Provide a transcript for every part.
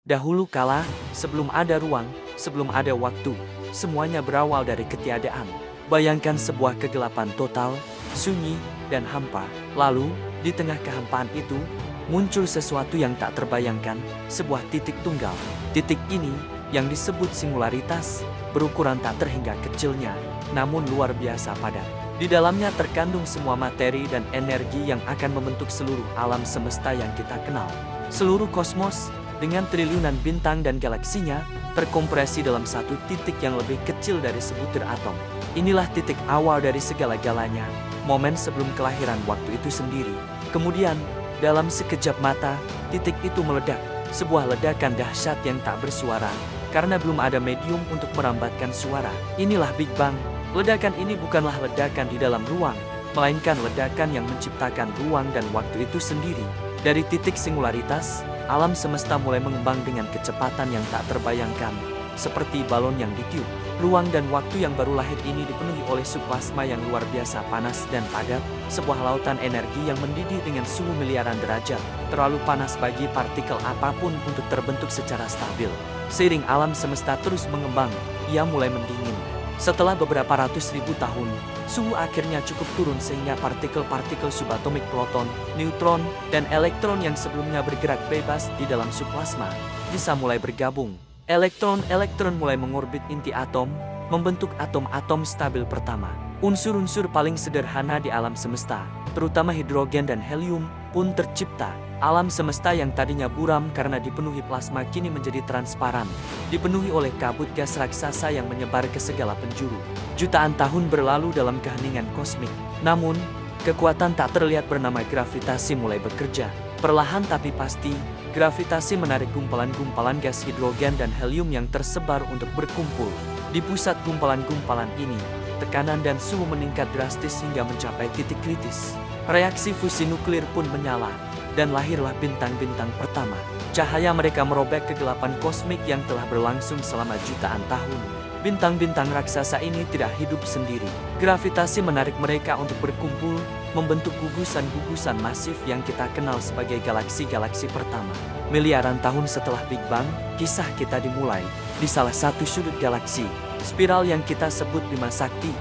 Dahulu kala, sebelum ada ruang, sebelum ada waktu, semuanya berawal dari ketiadaan. Bayangkan sebuah kegelapan total, sunyi, dan hampa. Lalu, di tengah kehampaan itu, muncul sesuatu yang tak terbayangkan, sebuah titik tunggal. Titik ini, yang disebut singularitas, berukuran tak terhingga kecilnya, namun luar biasa padat. Di dalamnya terkandung semua materi dan energi yang akan membentuk seluruh alam semesta yang kita kenal. Seluruh kosmos, dengan triliunan bintang dan galaksinya, terkompresi dalam satu titik yang lebih kecil dari sebutir atom. Inilah titik awal dari segala-galanya, momen sebelum kelahiran waktu itu sendiri. Kemudian, dalam sekejap mata, titik itu meledak, sebuah ledakan dahsyat yang tak bersuara, karena belum ada medium untuk merambatkan suara. Inilah Big Bang. Ledakan ini bukanlah ledakan di dalam ruang, melainkan ledakan yang menciptakan ruang dan waktu itu sendiri. Dari titik singularitas, alam semesta mulai mengembang dengan kecepatan yang tak terbayangkan, seperti balon yang ditiup. Ruang dan waktu yang baru lahir ini dipenuhi oleh subplasma yang luar biasa panas dan padat, sebuah lautan energi yang mendidih dengan suhu miliaran derajat, terlalu panas bagi partikel apapun untuk terbentuk secara stabil. Seiring alam semesta terus mengembang, ia mulai mendingin. Setelah beberapa ratus ribu tahun, suhu akhirnya cukup turun sehingga partikel-partikel subatomik proton, neutron, dan elektron yang sebelumnya bergerak bebas di dalam subplasma bisa mulai bergabung. Elektron-elektron mulai mengorbit inti atom, membentuk atom-atom stabil pertama. Unsur-unsur paling sederhana di alam semesta, terutama hidrogen dan helium, pun tercipta. Alam semesta yang tadinya buram karena dipenuhi plasma kini menjadi transparan, dipenuhi oleh kabut gas raksasa yang menyebar ke segala penjuru. Jutaan tahun berlalu dalam keheningan kosmik. Namun, kekuatan tak terlihat bernama gravitasi mulai bekerja. Perlahan tapi pasti, gravitasi menarik gumpalan-gumpalan gas hidrogen dan helium yang tersebar untuk berkumpul. Di pusat gumpalan-gumpalan ini, tekanan dan suhu meningkat drastis hingga mencapai titik kritis. Reaksi fusi nuklir pun menyala, dan lahirlah bintang-bintang pertama. Cahaya mereka merobek kegelapan kosmik yang telah berlangsung selama jutaan tahun. Bintang-bintang raksasa ini tidak hidup sendiri. Gravitasi menarik mereka untuk berkumpul, membentuk gugusan-gugusan masif yang kita kenal sebagai galaksi-galaksi pertama. Miliaran tahun setelah Big Bang, kisah kita dimulai di salah satu sudut galaksi, spiral yang kita sebut Bima Sakti.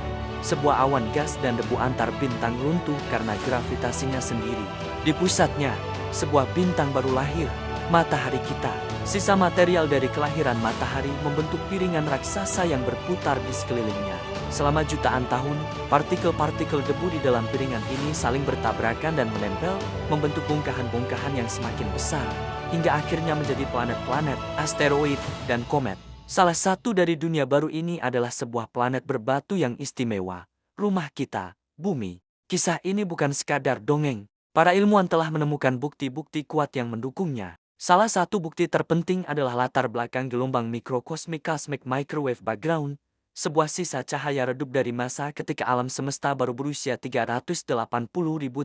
Sebuah awan gas dan debu antar bintang runtuh karena gravitasinya sendiri. Di pusatnya, sebuah bintang baru lahir, matahari kita. Sisa material dari kelahiran matahari membentuk piringan raksasa yang berputar di sekelilingnya. Selama jutaan tahun, partikel-partikel debu di dalam piringan ini saling bertabrakan dan menempel, membentuk bongkahan-bongkahan yang semakin besar, hingga akhirnya menjadi planet-planet, asteroid, dan komet. Salah satu dari dunia baru ini adalah sebuah planet berbatu yang istimewa, rumah kita, bumi. Kisah ini bukan sekadar dongeng. Para ilmuwan telah menemukan bukti-bukti kuat yang mendukungnya. Salah satu bukti terpenting adalah latar belakang gelombang mikrokosmik cosmic microwave background, sebuah sisa cahaya redup dari masa ketika alam semesta baru berusia 380.000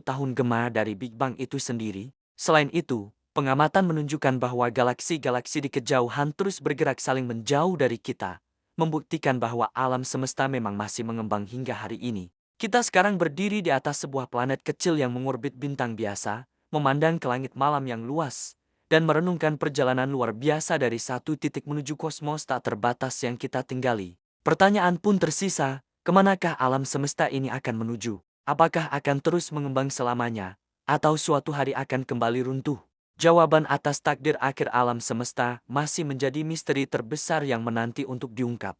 tahun gema dari Big Bang itu sendiri. Selain itu, pengamatan menunjukkan bahwa galaksi-galaksi di kejauhan terus bergerak saling menjauh dari kita, membuktikan bahwa alam semesta memang masih mengembang hingga hari ini. Kita sekarang berdiri di atas sebuah planet kecil yang mengorbit bintang biasa, memandang ke langit malam yang luas, dan merenungkan perjalanan luar biasa dari satu titik menuju kosmos tak terbatas yang kita tinggali. Pertanyaan pun tersisa, kemanakah alam semesta ini akan menuju? Apakah akan terus mengembang selamanya, atau suatu hari akan kembali runtuh? Jawaban atas takdir akhir alam semesta masih menjadi misteri terbesar yang menanti untuk diungkap.